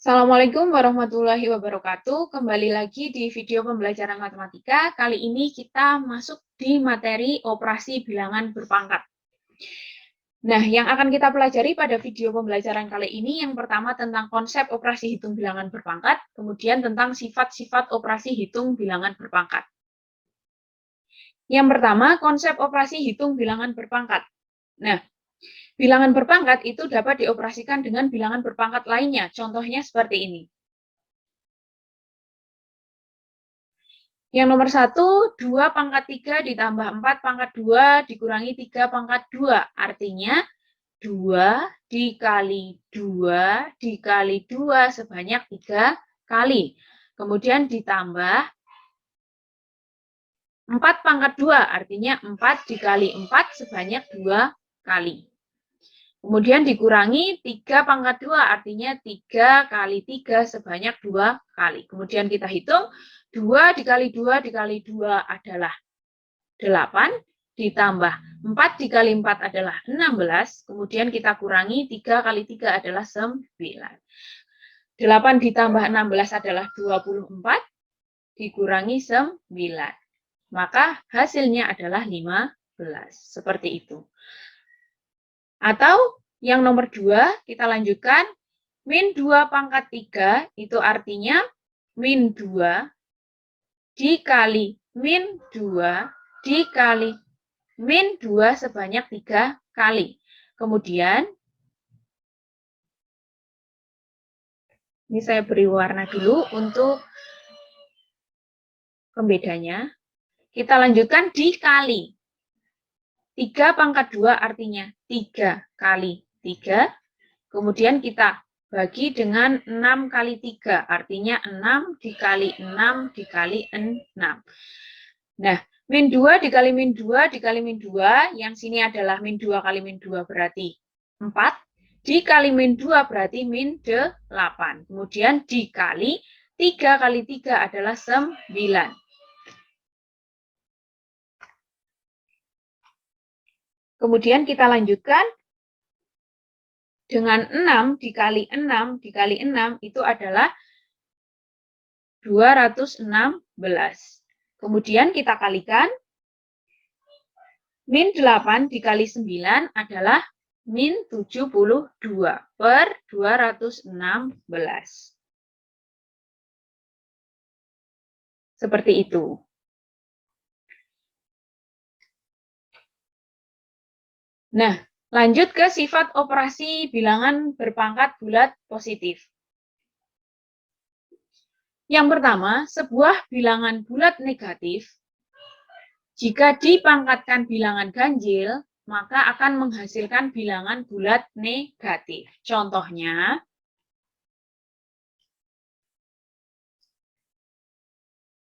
Assalamualaikum warahmatullahi wabarakatuh. Kembali lagi di video pembelajaran matematika. Kali ini kita masuk di materi operasi bilangan berpangkat. Nah, yang akan kita pelajari pada video pembelajaran kali ini yang pertama tentang konsep operasi hitung bilangan berpangkat, kemudian tentang sifat-sifat operasi hitung bilangan berpangkat. Yang pertama, konsep operasi hitung bilangan berpangkat. Nah, bilangan berpangkat itu dapat dioperasikan dengan bilangan berpangkat lainnya. Contohnya seperti ini. Yang nomor 1, 2 pangkat 3 ditambah 4 pangkat 2 dikurangi 3 pangkat 2. Artinya 2 dikali 2 dikali 2 sebanyak 3 kali. Kemudian ditambah 4 pangkat 2, artinya 4 dikali 4 sebanyak 2 kali. Kemudian dikurangi 3 pangkat 2, artinya 3 kali 3 sebanyak 2 kali. Kemudian kita hitung 2 dikali 2 dikali 2 adalah 8, ditambah 4 dikali 4 adalah 16, kemudian kita kurangi 3 kali 3 adalah 9. 8 ditambah 16 adalah 24, dikurangi 9. Maka hasilnya adalah 15. Seperti itu. Atau yang nomor 2, kita lanjutkan. Min 2 pangkat 3 itu artinya min 2 dikali min 2 dikali min 2 sebanyak 3 kali. Kemudian, ini saya beri warna dulu untuk pembedanya. Kita lanjutkan dikali. 3 pangkat 2 artinya 3 kali 3. Kemudian kita bagi dengan 6 kali 3, artinya 6 dikali 6 dikali 6. Nah, min 2 dikali min 2 dikali min 2, yang sini adalah min 2 kali min 2 berarti 4, dikali min 2 berarti min 8. Kemudian dikali 3 kali 3 adalah 9. Kemudian kita lanjutkan dengan 6 dikali 6 dikali 6 itu adalah 216. Kemudian kita kalikan, min 8 dikali 9 adalah min 72 per 216. Seperti itu. Nah, lanjut ke sifat operasi bilangan berpangkat bulat positif. Yang pertama, sebuah bilangan bulat negatif, jika dipangkatkan bilangan ganjil, maka akan menghasilkan bilangan bulat negatif. Contohnya,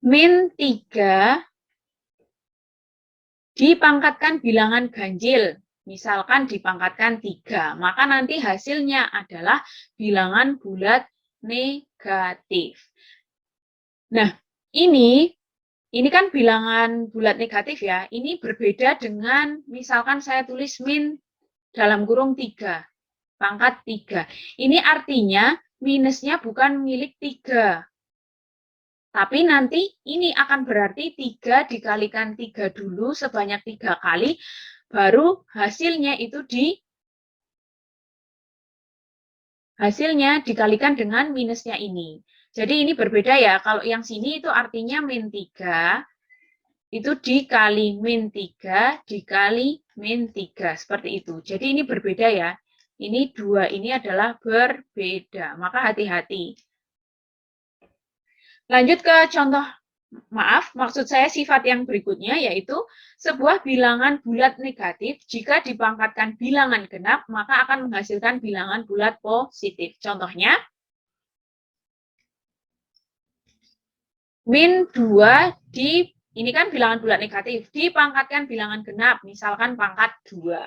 min 3 dipangkatkan bilangan ganjil, misalkan dipangkatkan 3, maka nanti hasilnya adalah bilangan bulat negatif. Nah, ini kan bilangan bulat negatif ya, ini berbeda dengan misalkan saya tulis min dalam kurung 3, pangkat 3. Ini artinya minusnya bukan milik 3. Tapi nanti ini akan berarti 3 dikalikan 3 dulu sebanyak 3 kali, baru hasilnya itu hasilnya dikalikan dengan minusnya ini. Jadi ini berbeda ya, kalau yang sini itu artinya min 3, itu dikali min 3 dikali min 3, seperti itu. Jadi ini berbeda ya, ini 2 ini adalah berbeda, maka hati-hati. Lanjut ke contoh, maksud saya sifat yang berikutnya, yaitu sebuah bilangan bulat negatif, jika dipangkatkan bilangan genap, maka akan menghasilkan bilangan bulat positif. Contohnya, min 2 ini kan bilangan bulat negatif, dipangkatkan bilangan genap, misalkan pangkat 2.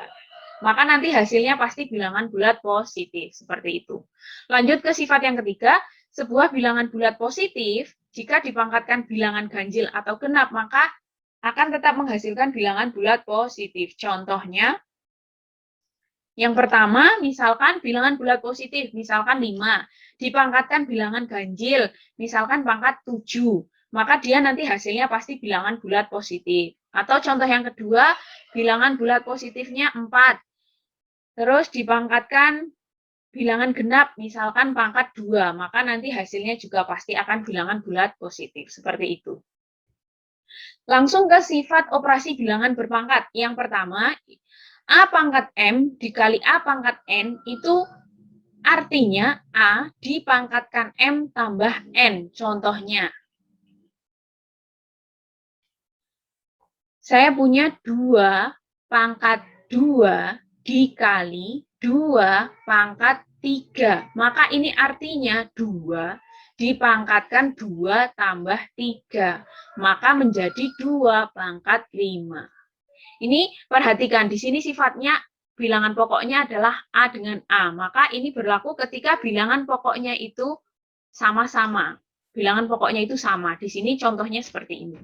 Maka nanti hasilnya pasti bilangan bulat positif, seperti itu. Lanjut ke sifat yang ketiga, sebuah bilangan bulat positif, jika dipangkatkan bilangan ganjil atau genap, maka akan tetap menghasilkan bilangan bulat positif. Contohnya, Yang pertama, misalkan bilangan bulat positif, misalkan 5, dipangkatkan bilangan ganjil, misalkan pangkat 7, maka dia nanti hasilnya pasti bilangan bulat positif. Atau contoh yang kedua, bilangan bulat positifnya 4, terus dipangkatkan bilangan genap, misalkan pangkat 2, maka nanti hasilnya juga pasti akan bilangan bulat positif, seperti itu. Langsung ke sifat operasi bilangan berpangkat. Yang pertama, A pangkat M dikali A pangkat N itu artinya A dipangkatkan M tambah N. Contohnya, saya punya 2 pangkat 2 dikali 2 pangkat 3. Maka ini artinya 2 dipangkatkan 2 tambah 3. Maka menjadi 2 pangkat 5. Ini perhatikan, di sini sifatnya bilangan pokoknya adalah A dengan A. Maka ini berlaku ketika bilangan pokoknya itu sama-sama. Bilangan pokoknya itu sama. Di sini contohnya seperti ini.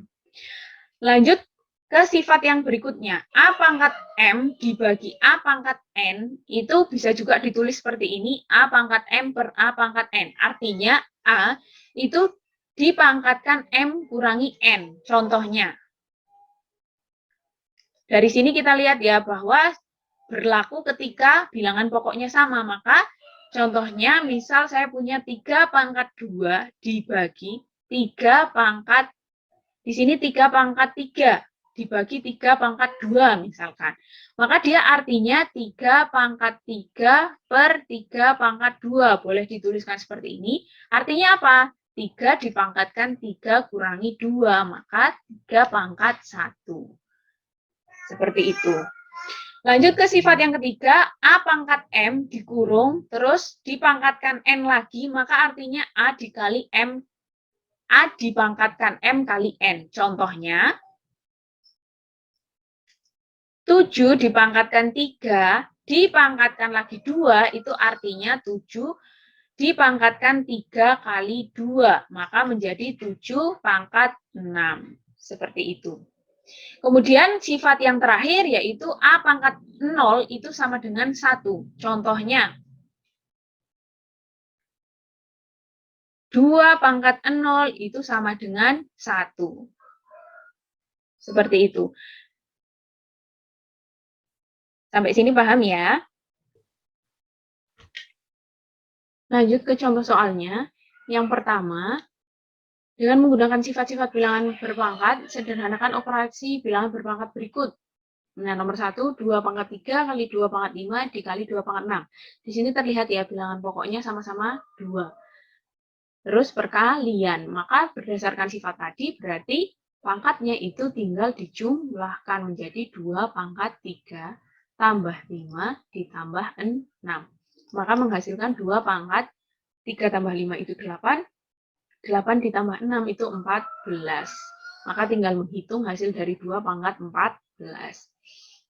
Lanjut ke sifat yang berikutnya. A pangkat M dibagi A pangkat N itu bisa juga ditulis seperti ini. A pangkat M per A pangkat N. Artinya A itu dipangkatkan M kurangi N. Contohnya, dari sini kita lihat ya bahwa berlaku ketika bilangan pokoknya sama. Maka contohnya misal saya punya 3 pangkat 2 dibagi 3 pangkat, di sini 3 pangkat 3 dibagi 3 pangkat 2 misalkan. Maka dia artinya 3 pangkat 3 per 3 pangkat 2. Boleh dituliskan seperti ini. Artinya apa? 3 dipangkatkan 3 kurangi 2. Maka 3 pangkat 1. Seperti itu. Lanjut ke sifat yang ketiga, A pangkat M dikurung, terus dipangkatkan N lagi, maka artinya A dikali M, A dipangkatkan M kali N. Contohnya, 7 dipangkatkan 3, dipangkatkan lagi 2, itu artinya 7 dipangkatkan 3 kali 2, maka menjadi 7 pangkat 6. Seperti itu. Kemudian sifat yang terakhir yaitu A pangkat 0 itu sama dengan 1. Contohnya, 2 pangkat 0 itu sama dengan 1. Seperti itu. Sampai sini paham ya? Lanjut ke contoh soalnya. Yang pertama, dengan menggunakan sifat-sifat bilangan berpangkat, sederhanakan operasi bilangan berpangkat berikut. Nah, nomor 1, 2 pangkat 3 kali 2 pangkat 5 dikali 2 pangkat 6. Di sini terlihat ya, bilangan pokoknya sama-sama 2. Terus perkalian, maka berdasarkan sifat tadi, berarti pangkatnya itu tinggal dijumlahkan menjadi 2 pangkat 3 tambah 5 ditambah 6. Maka menghasilkan 2 pangkat 3 tambah 5 itu 8, 8 ditambah 6 itu 14. Maka tinggal menghitung hasil dari 2 pangkat 14.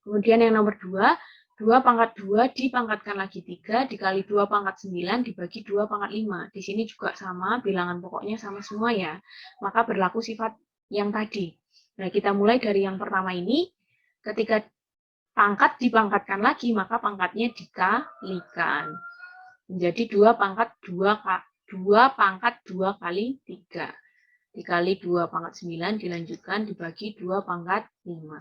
Kemudian yang nomor 2, 2 pangkat 2 dipangkatkan lagi 3 dikali 2 pangkat 9 dibagi 2 pangkat 5. Di sini juga sama, bilangan pokoknya sama semua ya. Maka berlaku sifat yang tadi. Nah, kita mulai dari yang pertama ini. Ketika pangkat dipangkatkan lagi, maka pangkatnya dikalikan. Menjadi 2 pangkat 2 pangkat 2 kali 3. Dikali 2 pangkat 9 dilanjutkan dibagi 2 pangkat 5.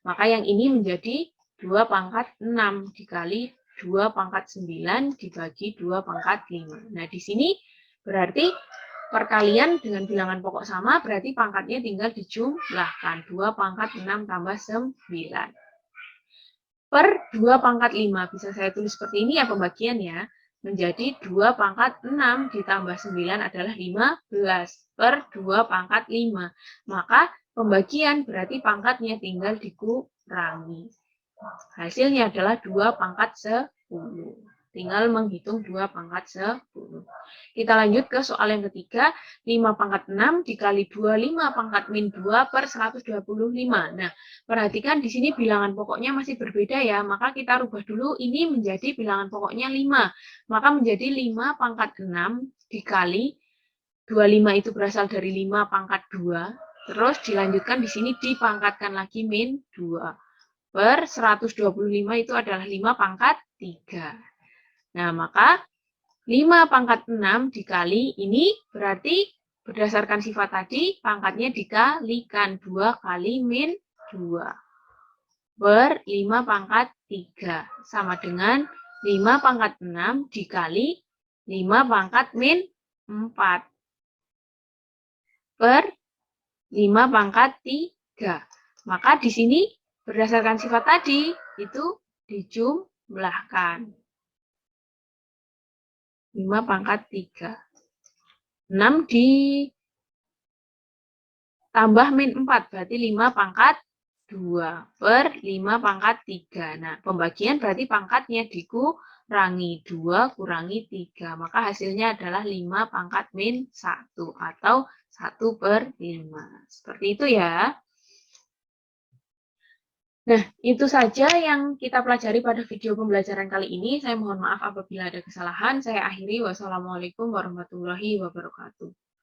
Maka yang ini menjadi 2 pangkat 6 dikali 2 pangkat 9 dibagi 2 pangkat 5. Nah, di sini berarti perkalian dengan bilangan pokok sama, berarti pangkatnya tinggal dijumlahkan. 2 pangkat 6 tambah 9. Per 2 pangkat 5. Bisa saya tulis seperti ini ya pembagian ya. Menjadi 2 pangkat 6 ditambah 9 adalah 15 per 2 pangkat 5. Maka pembagian berarti pangkatnya tinggal dikurangi. Hasilnya adalah 2 pangkat 10. Tinggal menghitung 2 pangkat 10. Kita lanjut ke soal yang ketiga. 5 pangkat 6 dikali 2, 5 pangkat min 2 per 125. Nah, perhatikan di sini bilangan pokoknya masih berbeda ya. Maka kita rubah dulu ini menjadi bilangan pokoknya 5. Maka menjadi 5 pangkat 6 dikali 25 itu berasal dari 5 pangkat 2. Terus dilanjutkan di sini dipangkatkan lagi min 2. per 125 itu adalah 5 pangkat 3. Nah, maka 5 pangkat 6 dikali ini berarti berdasarkan sifat tadi, pangkatnya dikalikan 2 kali min 2 per 5 pangkat 3. Sama dengan 5 pangkat 6 dikali 5 pangkat min 4 per 5 pangkat 3. Maka di sini berdasarkan sifat tadi, itu dijumlahkan. 5 pangkat 3. 6 ditambah min 4, berarti 5 pangkat 2 per 5 pangkat 3. Nah, pembagian berarti pangkatnya dikurangi 2 kurangi 3. Maka hasilnya adalah 5 pangkat min 1 atau 1 per 5. Seperti itu ya. Nah, itu saja yang kita pelajari pada video pembelajaran kali ini. Saya mohon maaf apabila ada kesalahan. Saya akhiri. Wassalamualaikum warahmatullahi wabarakatuh.